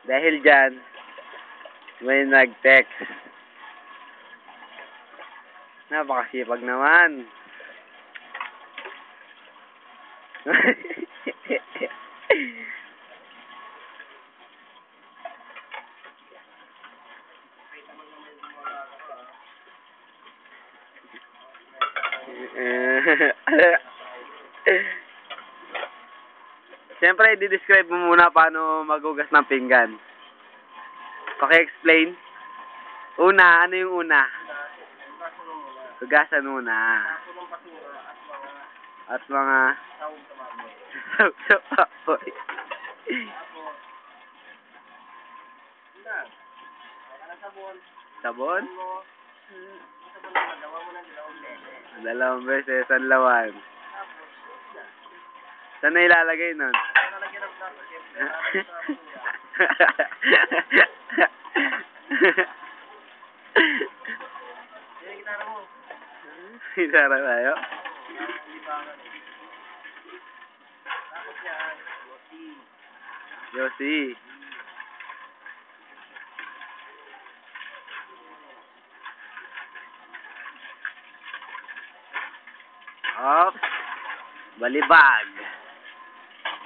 Dahil dyan, may nag-text. Napakasipag naman. Siyempre, i-describe mo muna paano maghugas ng pinggan. Paki-explain. Una, ano yung una? Hugasan muna. At mga sababoy. Sabon? Dalawang beses, sanlawan. Saan na ilalagay nun? Gitara tayo? Yossi. Ops. Balibag.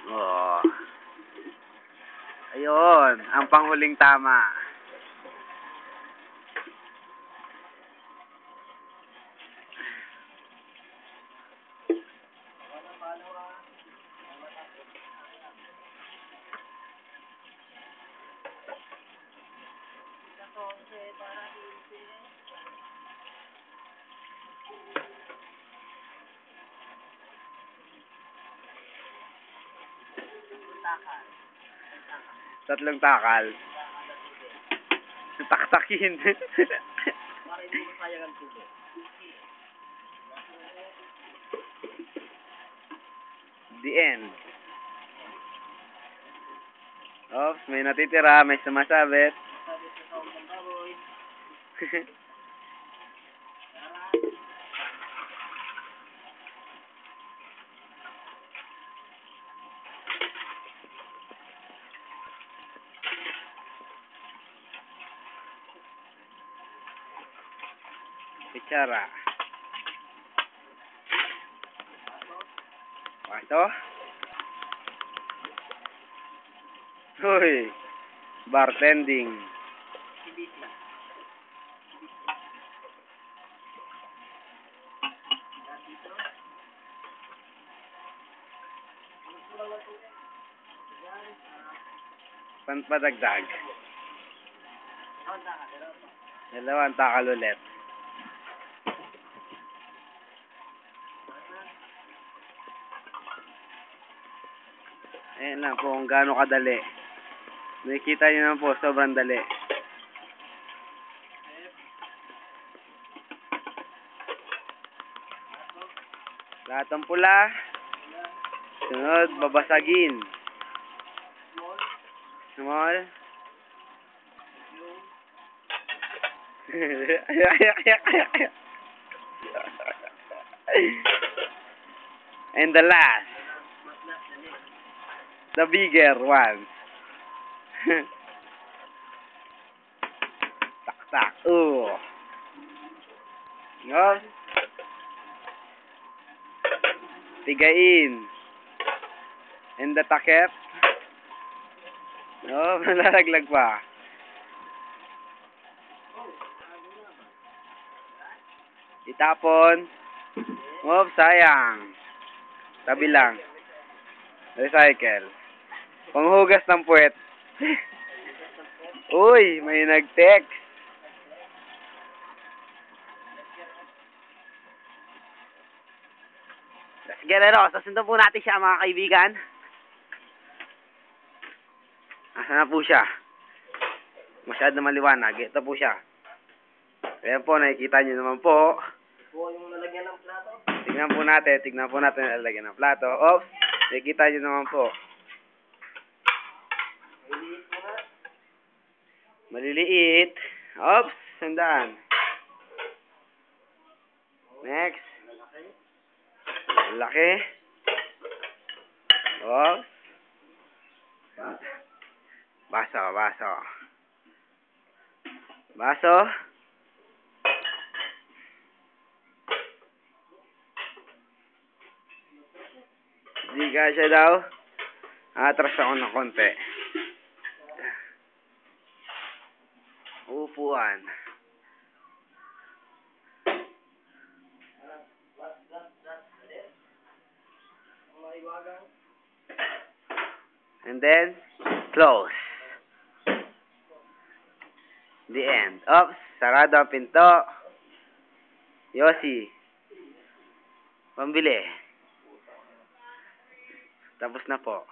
Oh. Ayun, ang panghuling tama. Tatlong takal. Taktakin. The end. Oops, may natitira, may sumasabit. Kutsara. Ito? Hoy, bartending. Panpadagdag. Dalawang takal ulit. Ayan lang po kung gaano kadali. Nakikita nyo naman po, sobrang dali. Lahat ng pula. Sunod, babasagin. Small. And the last. The bigger one. Tak-tak. No? Tigain. And the takip. No, malalaglag pa. Itapon. Oh, sayang. Tabi lang. Recycle. Panghugas ng puwet. Uy, may nag-text. Sige, Lero. Sasundan po natin siya, mga kaibigan. Asan na po siya? Masyado maliwanag. Ito po siya. Ayan po, nakikita nyo naman po. Yung lalagyan ng plato. Tignan po natin ang lalagyan ng plato. Oops, nakikita nyo naman po. Maliliit. Oops, sandaan. Next. Laki. Oops. Baso, baso. Baso. Di kasya daw. Atras ako ng konti. Upuan. And then, close. The end. Oops, sarado ang pinto. Yossi. Pambili. Tapos na po.